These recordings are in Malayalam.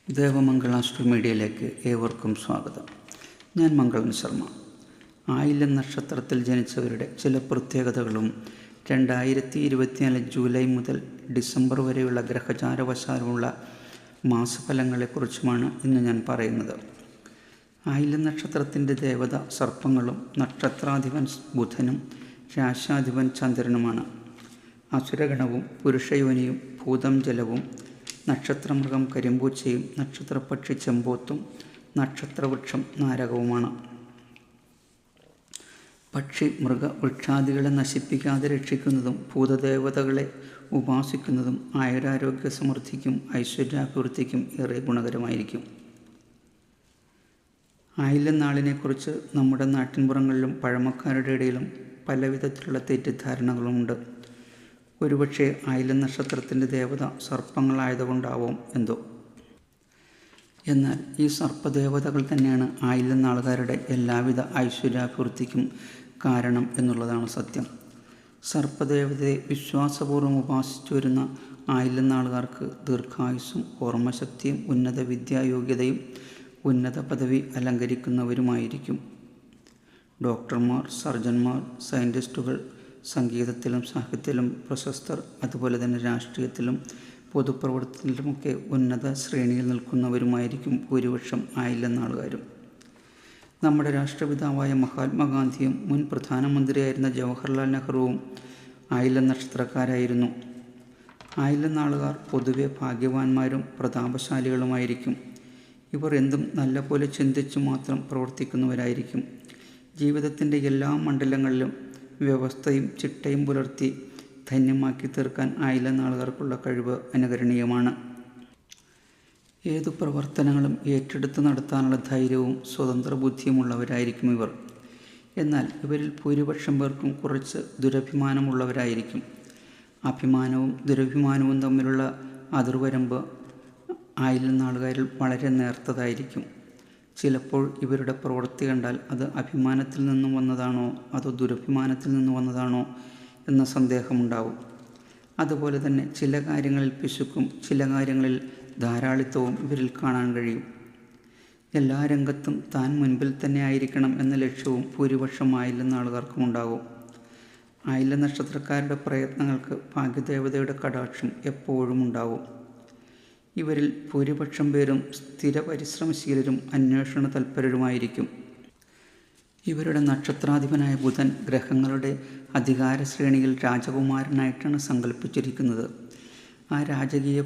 ദേവമംഗള ആസ്ട്രോ മീഡിയയിലേക്ക് ഏവർക്കും സ്വാഗതം. ഞാൻ മംഗളൻ ശർമ്മ. ആയില്യം നക്ഷത്രത്തിൽ ജനിച്ചവരുടെ ചില പ്രത്യേകതകളും 2024 ജൂലൈ മുതൽ ഡിസംബർ വരെയുള്ള ഗ്രഹചാരവശാലുള്ള മാസഫലങ്ങളെക്കുറിച്ചുമാണ് ഇന്ന് ഞാൻ പറയുന്നത്. ആയില്യം നക്ഷത്രത്തിൻ്റെ ദേവത സർപ്പങ്ങളും നക്ഷത്രാധിപൻ ബുധനും രാശാധിപൻ ചന്ദ്രനുമാണ്. അസുരഗണവും പുരുഷയോനിയും ഭൂതം ജലവും നക്ഷത്രമൃഗം കരിമ്പൂച്ചയും നക്ഷത്രപക്ഷി ചെമ്പോത്തും നക്ഷത്രവൃക്ഷം നാരകവുമാണ്. പക്ഷി മൃഗ വൃക്ഷാദികളെ നശിപ്പിക്കാതെ രക്ഷിക്കുന്നതും ഭൂതദേവതകളെ ഉപാസിക്കുന്നതും ആയുരാരോഗ്യ സമൃദ്ധിക്കും ഐശ്വര്യാഭിവൃദ്ധിക്കും ഏറെ ഗുണകരമായിരിക്കും. ആയില്യം നാളിനെക്കുറിച്ച് നമ്മുടെ നാട്ടിൻപുറങ്ങളിലും പഴമക്കാരുടെ ഇടയിലും പലവിധത്തിലുള്ള തെറ്റിദ്ധാരണകളുമുണ്ട്. ഒരുപക്ഷെ ആയില്യം നക്ഷത്രത്തിൻ്റെ ദേവത സർപ്പങ്ങളായതുകൊണ്ടാവും എന്തോ. എന്നാൽ ഈ സർപ്പദേവതകൾ തന്നെയാണ് ആയില്യം നാളുകാരുടെ എല്ലാവിധ ഐശ്വര്യാഭിവൃദ്ധിക്കും കാരണം എന്നുള്ളതാണ് സത്യം. സർപ്പദേവതയെ വിശ്വാസപൂർവ്വം ഉപാസിച്ചു വരുന്ന ആയില്യം നാളുകാർക്ക് ദീർഘായുസ്സും ഓർമ്മശക്തിയും ഉന്നത വിദ്യായോഗ്യതയും ഉന്നത പദവി അലങ്കരിക്കുന്നവരുമായിരിക്കും. ഡോക്ടർമാർ, സർജന്മാർ, സയൻറ്റിസ്റ്റുകൾ, സംഗീതത്തിലും സാഹിത്യത്തിലും പ്രശസ്തർ, അതുപോലെ തന്നെ രാഷ്ട്രീയത്തിലും പൊതുപ്രവർത്തനത്തിലുമൊക്കെ ഉന്നത ശ്രേണിയിൽ നിൽക്കുന്നവരുമായിരിക്കും ഭൂരിപക്ഷം ആയില്യം നാളുകാരും. നമ്മുടെ രാഷ്ട്രപിതാവായ മഹാത്മാഗാന്ധിയും മുൻ പ്രധാനമന്ത്രിയായിരുന്ന ജവഹർലാൽ നെഹ്റുവും ആയില്യം നക്ഷത്രക്കാരായിരുന്നു. ആയില്യം നാളുകാർ പൊതുവെ ഭാഗ്യവാന്മാരും പ്രതാപശാലികളുമായിരിക്കും. ഇവർ എന്തും നല്ലപോലെ ചിന്തിച്ചു മാത്രം പ്രവർത്തിക്കുന്നവരായിരിക്കും. ജീവിതത്തിൻ്റെ എല്ലാ മണ്ഡലങ്ങളിലും വ്യവസ്ഥയും ചിട്ടയും പുലർത്തി ധന്യമാക്കി തീർക്കാൻ ആയില്യം നാളുകാർക്കുള്ള കഴിവ് അനുകരണീയമാണ്. ഏതു പ്രവർത്തനങ്ങളും ഏറ്റെടുത്ത് നടത്താനുള്ള ധൈര്യവും സ്വതന്ത്ര ബുദ്ധിയുമുള്ളവരായിരിക്കും ഇവർ. എന്നാൽ ഇവരിൽ ഭൂരിപക്ഷം പേർക്കും കുറച്ച് ദുരഭിമാനമുള്ളവരായിരിക്കും. അഭിമാനവും ദുരഭിമാനവും തമ്മിലുള്ള അതിർവരമ്പ് ആയില്യം നാളുകാരിൽ വളരെ നേർത്തതായിരിക്കും. ചിലപ്പോൾ ഇവരുടെ പ്രവൃത്തി കണ്ടാൽ അത് അഭിമാനത്തിൽ നിന്നും വന്നതാണോ അതോ ദുരഭിമാനത്തിൽ നിന്ന് വന്നതാണോ എന്ന സന്ദേഹമുണ്ടാവും. അതുപോലെ തന്നെ ചില കാര്യങ്ങളിൽ പിശുക്കും ചില കാര്യങ്ങളിൽ ധാരാളിത്തവും ഇവരിൽ കാണാൻ കഴിയും. എല്ലാ രംഗത്തും താൻ മുൻപിൽ തന്നെ ആയിരിക്കണം എന്ന ലക്ഷ്യവും ഭൂരിപക്ഷം ആയില്യം നാളുകാർക്കും ഉണ്ടാകും. ആയില്യം നക്ഷത്രക്കാരുടെ പ്രയത്നങ്ങൾക്ക് ഭാഗ്യദേവതയുടെ കടാക്ഷം എപ്പോഴും ഉണ്ടാവും. ഇവരിൽ ഭൂരിപക്ഷം പേരും സ്ഥിര പരിശ്രമശീലരും അന്വേഷണ തൽപരരുമായിരിക്കും. ഇവരുടെ നക്ഷത്രാധിപനായ ബുധൻ ഗ്രഹങ്ങളുടെ അധികാര ശ്രേണിയിൽ രാജകുമാരനായിട്ടാണ് സങ്കല്പിച്ചിരിക്കുന്നത്. ആ രാജകീയ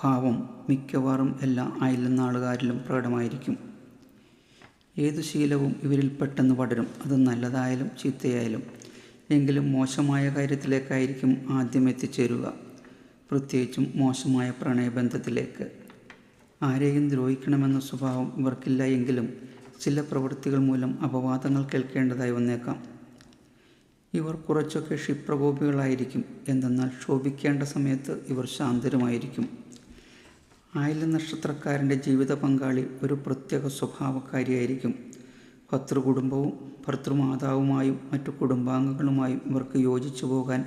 ഭാവം മിക്കവാറും എല്ലാ ആയില്യം നാളുകാരിലും പ്രകടമായിരിക്കും. ഏതു ശീലവും ഇവരിൽ പെട്ടെന്ന് പടരും, അത് നല്ലതായാലും ചീത്തയായാലും. എങ്കിലും മോശമായ കാര്യത്തിലേക്കായിരിക്കും ആദ്യം എത്തിച്ചേരുക, പ്രത്യേകിച്ചും മോശമായ പ്രണയബന്ധത്തിലേക്ക്. ആരെയും ദ്രോഹിക്കണമെന്ന സ്വഭാവം ഇവർക്കില്ല എങ്കിലും ചില പ്രവൃത്തികൾ മൂലം അപവാദങ്ങൾ കേൾക്കേണ്ടതായി വന്നേക്കാം. ഇവർ കുറച്ചൊക്കെ ക്ഷിപ്രകോപികളായിരിക്കും. എന്തെന്നാൽ ശോഭിക്കേണ്ട സമയത്ത് ഇവർ ശാന്തരുമായിരിക്കും. ആയില്യം നക്ഷത്രക്കാരൻ്റെ ജീവിത പങ്കാളി ഒരു പ്രത്യേക സ്വഭാവക്കാരിയായിരിക്കും. ഭർതൃകുടുംബവും ഭർതൃമാതാവുമായും മറ്റു കുടുംബാംഗങ്ങളുമായും ഇവർക്ക് യോജിച്ചു പോകാൻ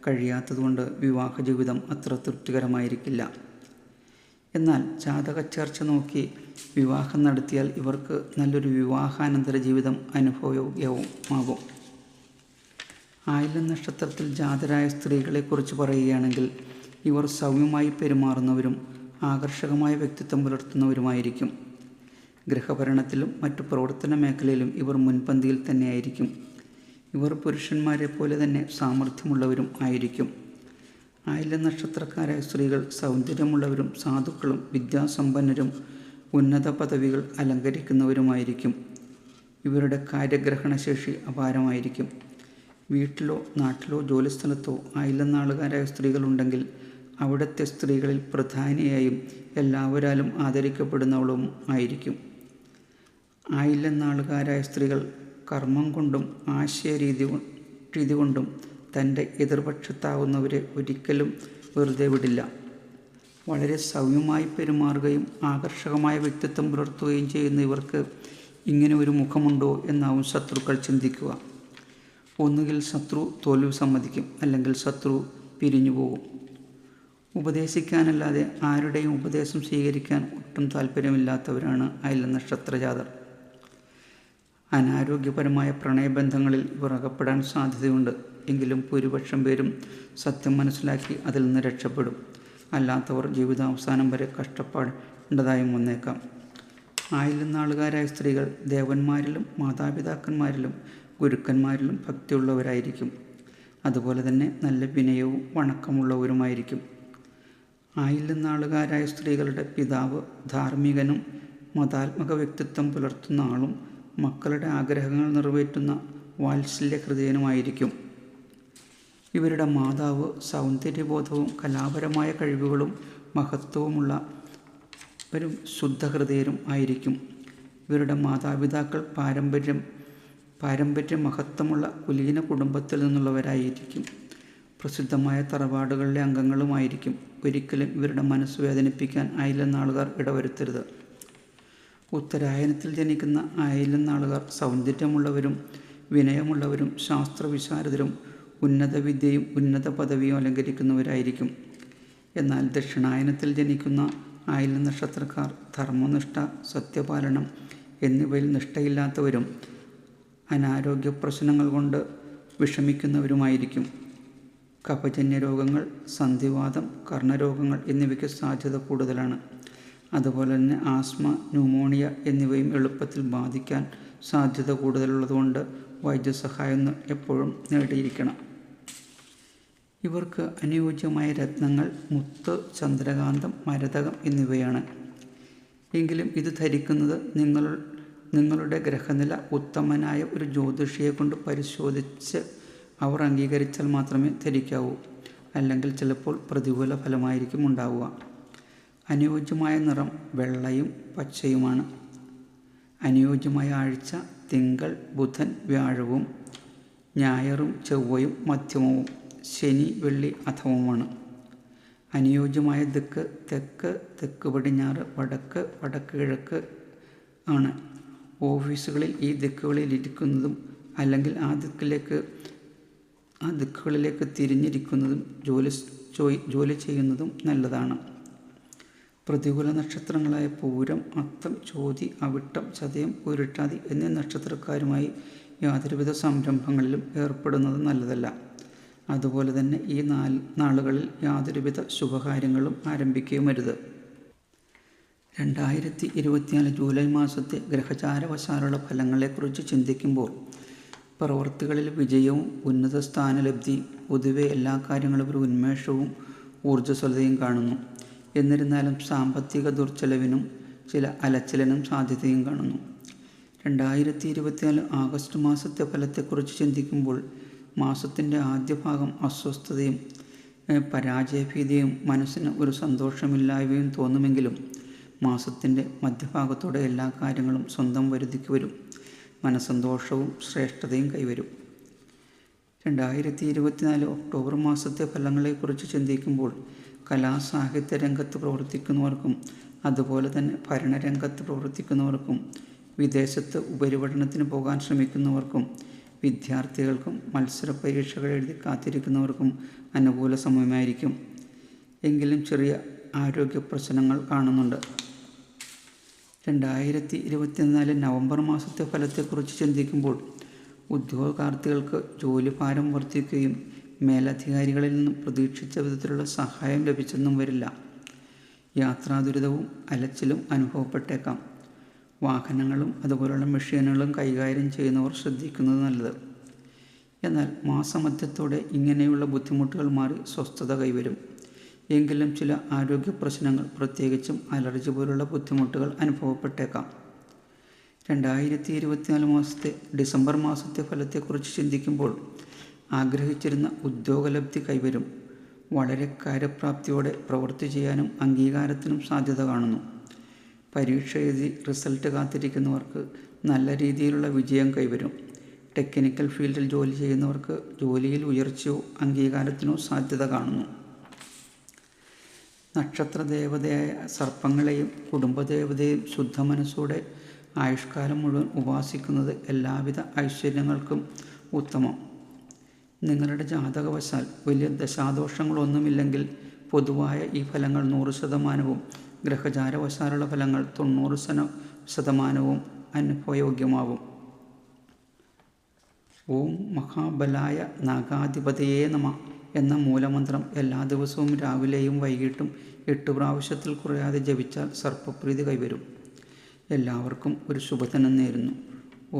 കഴിയാത്തതുകൊണ്ട് വിവാഹ ജീവിതം അത്ര തൃപ്തികരമായിരിക്കില്ല. എന്നാൽ ജാതക ചേർച്ച നോക്കി വിവാഹം നടത്തിയാൽ ഇവർക്ക് നല്ലൊരു വിവാഹാനന്തര ജീവിതം അനുഭവയോഗ്യവുമാകും. ആയില്യം നക്ഷത്രത്തിൽ ജാതരായ സ്ത്രീകളെക്കുറിച്ച് പറയുകയാണെങ്കിൽ ഇവർ സൗമ്യമായി പെരുമാറുന്നവരും ആകർഷകമായ വ്യക്തിത്വം പുലർത്തുന്നവരുമായിരിക്കും. ഗൃഹഭരണത്തിലും മറ്റു പ്രവർത്തന മേഖലയിലും ഇവർ മുൻപന്തിയിൽ തന്നെയായിരിക്കും. ഇവർ പുരുഷന്മാരെ പോലെ തന്നെ സാമർഥ്യമുള്ളവരും ആയിരിക്കും. ആയില്യം നക്ഷത്രക്കാരായ സ്ത്രീകൾ സൗന്ദര്യമുള്ളവരും സാധുക്കളും വിദ്യാസമ്പന്നരും ഉന്നത പദവികൾ അലങ്കരിക്കുന്നവരുമായിരിക്കും. ഇവരുടെ കാര്യഗ്രഹണശേഷി അപാരമായിരിക്കും. വീട്ടിലോ നാട്ടിലോ ജോലിസ്ഥലത്തോ ആയില്യം നാളുകാരായ സ്ത്രീകളുണ്ടെങ്കിൽ അവിടുത്തെ സ്ത്രീകളിൽ പ്രധാനിയായും എല്ലാവരാലും ആദരിക്കപ്പെടുന്നവളും ആയിരിക്കും. ആയില്യം നാളുകാരായ സ്ത്രീകൾ കർമ്മം കൊണ്ടും ആശയരീതി കൊണ്ടും തൻ്റെ എതിർപക്ഷത്താവുന്നവരെ ഒരിക്കലും വെറുതെ വിടില്ല. വളരെ സൗമ്യമായി പെരുമാറുകയും ആകർഷകമായ വ്യക്തിത്വം പുലർത്തുകയും ചെയ്യുന്ന ഇവർക്ക് ഇങ്ങനെ ഒരു മുഖമുണ്ടോ എന്നാവും ശത്രുക്കൾ ചിന്തിക്കുക. ഒന്നുകിൽ ശത്രു തോൽവി സമ്മതിക്കും, അല്ലെങ്കിൽ ശത്രു പിരിഞ്ഞു പോകും. ഉപദേശിക്കാനല്ലാതെ ആരുടെയും ഉപദേശം സ്വീകരിക്കാൻ ഒട്ടും താല്പര്യമില്ലാത്തവരാണ് അയില നക്ഷത്ര ജാതർ. അനാരോഗ്യപരമായ പ്രണയബന്ധങ്ങളിൽ ഇവർ അകപ്പെടാൻ സാധ്യതയുണ്ട്. എങ്കിലും ഭൂരിപക്ഷം പേരും സത്യം മനസ്സിലാക്കി അതിൽ നിന്ന് രക്ഷപ്പെടും. അല്ലാത്തവർ ജീവിതാവസാനം വരെ കഷ്ടപ്പെടേണ്ടതായും വന്നേക്കാം. ആയില്യം നാളുകാരായ സ്ത്രീകൾ ദേവന്മാരിലും മാതാപിതാക്കന്മാരിലും ഗുരുക്കന്മാരിലും ഭക്തിയുള്ളവരായിരിക്കും. അതുപോലെ തന്നെ നല്ല വിനയവും വണക്കമുള്ളവരുമായിരിക്കും. ആയില്യം നാളുകാരായ സ്ത്രീകളുടെ പിതാവ് ധാർമ്മികനും മതാത്മക വ്യക്തിത്വം പുലർത്തുന്ന ആളും മക്കളുടെ ആഗ്രഹങ്ങൾ നിറവേറ്റുന്ന വാത്സല്യ ഹൃദയനുമായിരിക്കും. ഇവരുടെ മാതാവ് സൗന്ദര്യബോധവും കലാപരമായ കഴിവുകളും മഹത്വവുമുള്ള ഒരു ശുദ്ധഹൃദയരും ആയിരിക്കും. ഇവരുടെ മാതാപിതാക്കൾ പാരമ്പര്യ മഹത്വമുള്ള കുലീന കുടുംബത്തിൽ നിന്നുള്ളവരായിരിക്കും. പ്രസിദ്ധമായ തറവാടുകളിലെ അംഗങ്ങളുമായിരിക്കും. ഒരിക്കലും ഇവരുടെ മനസ്സ് വേദനിപ്പിക്കാൻ ആയില്യം നാളുകാർ ഇടവരുത്തരുത്. ഉത്തരായനത്തിൽ ജനിക്കുന്ന ആയില്യം നാളുകാർ സൗന്ദര്യമുള്ളവരും വിനയമുള്ളവരും ശാസ്ത്രവിശാരദരും ഉന്നത വിദ്യയും ഉന്നത പദവിയും അലങ്കരിക്കുന്നവരായിരിക്കും. എന്നാൽ ദക്ഷിണായനത്തിൽ ജനിക്കുന്ന ആയില്യം നക്ഷത്രക്കാർ ധർമ്മനിഷ്ഠ, സത്യപാലനം എന്നിവയിൽ നിഷ്ഠയില്ലാത്തവരും അനാരോഗ്യ പ്രശ്നങ്ങൾ കൊണ്ട് വിഷമിക്കുന്നവരുമായിരിക്കും. കഫജന്യ രോഗങ്ങൾ, സന്ധിവാതം, കർണരോഗങ്ങൾ എന്നിവയ്ക്ക് സാധ്യത കൂടുതലാണ്. അതുപോലെ തന്നെ ആസ്മ, ന്യൂമോണിയ എന്നിവയും എളുപ്പത്തിൽ ബാധിക്കാൻ സാധ്യത കൂടുതലുള്ളതുകൊണ്ട് വൈദ്യസഹായം എപ്പോഴും നേടിയിരിക്കണം. ഇവർക്ക് അനുയോജ്യമായ രത്നങ്ങൾ മുത്ത്, ചന്ദ്രകാന്തം, മരതകം എന്നിവയാണ്. എങ്കിലും ഇത് ധരിക്കുന്നത് നിങ്ങളുടെ ഗ്രഹനില ഉത്തമനായ ഒരു ജ്യോതിഷിയെ കൊണ്ട് പരിശോധിച്ച് അവർ അംഗീകരിച്ചാൽ മാത്രമേ ധരിക്കാവൂ. അല്ലെങ്കിൽ ചിലപ്പോൾ പ്രതികൂല ഫലമായിരിക്കും ഉണ്ടാവുക. അനുയോജ്യമായ നിറം വെള്ളയും പച്ചയുമാണ്. അനുയോജ്യമായ ആഴ്ച തിങ്കൾ, ബുധൻ, വ്യാഴവും ഞായറും ചൊവ്വയും മധ്യമവും ശനി, വെള്ളി, അധമവുമാണ്. അനുയോജ്യമായ ദിക്ക് തെക്ക്, തെക്ക് പടിഞ്ഞാറ്, വടക്ക്, വടക്ക് കിഴക്ക് ആണ്. ഓഫീസുകളിൽ ഈ ദിക്കുകളിൽ ഇരിക്കുന്നതും അല്ലെങ്കിൽ ആ ദിക്കുകളിലേക്ക് തിരിഞ്ഞിരിക്കുന്നതും ജോലി ചെയ്യുന്നതും നല്ലതാണ്. പ്രതികൂല നക്ഷത്രങ്ങളായ പൂരം, അത്തം, ചോതി, അവിട്ടം, ചതയം, പൂരിട്ടാതി എന്നീ നക്ഷത്രക്കാരുമായി യാതൊരുവിധ സംരംഭങ്ങളിലും ഏർപ്പെടുന്നത് നല്ലതല്ല. അതുപോലെ തന്നെ ഈ നാളുകളിൽ യാതൊരുവിധ ശുഭകാര്യങ്ങളും ആരംഭിക്കുകയും അരുത്. 2024 ജൂലൈ മാസത്തെ ഗ്രഹചാരവശാലുള്ള ഫലങ്ങളെക്കുറിച്ച് ചിന്തിക്കുമ്പോൾ പ്രവൃത്തികളിൽ വിജയവും ഉന്നത സ്ഥാനലബ്ധിയും പൊതുവെ എല്ലാ കാര്യങ്ങളും ഒരു ഉന്മേഷവും ഊർജ്ജസ്വലതയും കാണുന്നു. എന്നിരുന്നാലും സാമ്പത്തിക ദുർച്ചെലവിനും ചില അലച്ചിലിനും സാധ്യതയും കാണുന്നു. 2024 ആഗസ്റ്റ് മാസത്തെ ഫലത്തെക്കുറിച്ച് ചിന്തിക്കുമ്പോൾ മാസത്തിൻ്റെ ആദ്യ ഭാഗം അസ്വസ്ഥതയും പരാജയഭീതിയും മനസ്സിന് ഒരു സന്തോഷമില്ലായ്മയും തോന്നുമെങ്കിലും മാസത്തിൻ്റെ മധ്യഭാഗത്തോടെ എല്ലാ കാര്യങ്ങളും സ്വന്തം വരുതിക്ക് വരും. മനസ്സന്തോഷവും ശ്രേഷ്ഠതയും കൈവരും. 2024 ഒക്ടോബർ മാസത്തെ ഫലങ്ങളെക്കുറിച്ച് ചിന്തിക്കുമ്പോൾ കലാസാഹിത്യ രംഗത്ത് പ്രവർത്തിക്കുന്നവർക്കും അതുപോലെ തന്നെ ഭരണരംഗത്ത് പ്രവർത്തിക്കുന്നവർക്കും വിദേശത്ത് ഉപരിപഠനത്തിന് പോകാൻ ശ്രമിക്കുന്നവർക്കും വിദ്യാർത്ഥികൾക്കും മത്സര പരീക്ഷകൾ എഴുതി കാത്തിരിക്കുന്നവർക്കും അനുകൂല സമയമായിരിക്കും. എങ്കിലും ചെറിയ ആരോഗ്യ പ്രശ്നങ്ങൾ കാണുന്നുണ്ട്. 2024 നവംബർ മാസത്തെ ഫലത്തെക്കുറിച്ച് ചിന്തിക്കുമ്പോൾ ഉദ്യോഗാർത്ഥികൾക്ക് ജോലിഭാരം വർദ്ധിക്കുകയും മേലധികാരികളിൽ നിന്നും പ്രതീക്ഷിച്ച വിധത്തിലുള്ള സഹായം ലഭിച്ചെന്നും വരില്ല. യാത്രാദുരിതവും അലച്ചിലും അനുഭവപ്പെട്ടേക്കാം. വാഹനങ്ങളും അതുപോലുള്ള മെഷീനുകളും കൈകാര്യം ചെയ്യുന്നവർ ശ്രദ്ധിക്കുന്നത് നല്ലത്. എന്നാൽ മാസമധ്യത്തോടെ ഇങ്ങനെയുള്ള ബുദ്ധിമുട്ടുകൾ മാറി സ്വസ്ഥത കൈവരും. എങ്കിലും ചില ആരോഗ്യ പ്രശ്നങ്ങൾ, പ്രത്യേകിച്ചും അലർജി പോലുള്ള ബുദ്ധിമുട്ടുകൾ അനുഭവപ്പെട്ടേക്കാം. 2024 മാസത്തെ ഡിസംബർ മാസത്തെ ഫലത്തെക്കുറിച്ച് ചിന്തിക്കുമ്പോൾ ആഗ്രഹിച്ചിരുന്ന ഉദ്യോഗലബ്ധി കൈവരും. വളരെ കാര്യപ്രാപ്തിയോടെ പ്രവൃത്തി ചെയ്യാനും അംഗീകാരത്തിനും സാധ്യത കാണുന്നു. പരീക്ഷ എഴുതി റിസൾട്ട് കാത്തിരിക്കുന്നവർക്ക് നല്ല രീതിയിലുള്ള വിജയം കൈവരും. ടെക്നിക്കൽ ഫീൽഡിൽ ജോലി ചെയ്യുന്നവർക്ക് ജോലിയിൽ ഉയർച്ചയോ അംഗീകാരത്തിനോ സാധ്യത കാണുന്നു. നക്ഷത്രദേവതയായ സർപ്പങ്ങളെയും കുടുംബദേവതയെയും ശുദ്ധമനസ്സോടെ ആയുഷ്കാലം മുഴുവൻ ഉപാസിക്കുന്നത് എല്ലാവിധ ഐശ്വര്യങ്ങൾക്കും ഉത്തമം. നിങ്ങളുടെ ജാതകവശാൽ വലിയ ദശാദോഷങ്ങളൊന്നുമില്ലെങ്കിൽ പൊതുവായ ഈ ഫലങ്ങൾ 100%, ഗ്രഹചാരവശാലുള്ള ഫലങ്ങൾ 90% അനുഭവയോഗ്യമാവും. ഓം മഹാബലായ നാഗാധിപതയേ നമ എന്ന മൂലമന്ത്രം എല്ലാ ദിവസവും രാവിലെയും വൈകിട്ടും 8 പ്രാവശ്യത്തിൽ കുറയാതെ ജപിച്ചാൽ സർപ്പപ്രീതി കൈവരും. എല്ലാവർക്കും ഒരു ശുഭദിനം നേരുന്നു.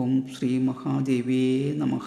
ഓം ശ്രീ മഹാദേവിയേ നമഃ.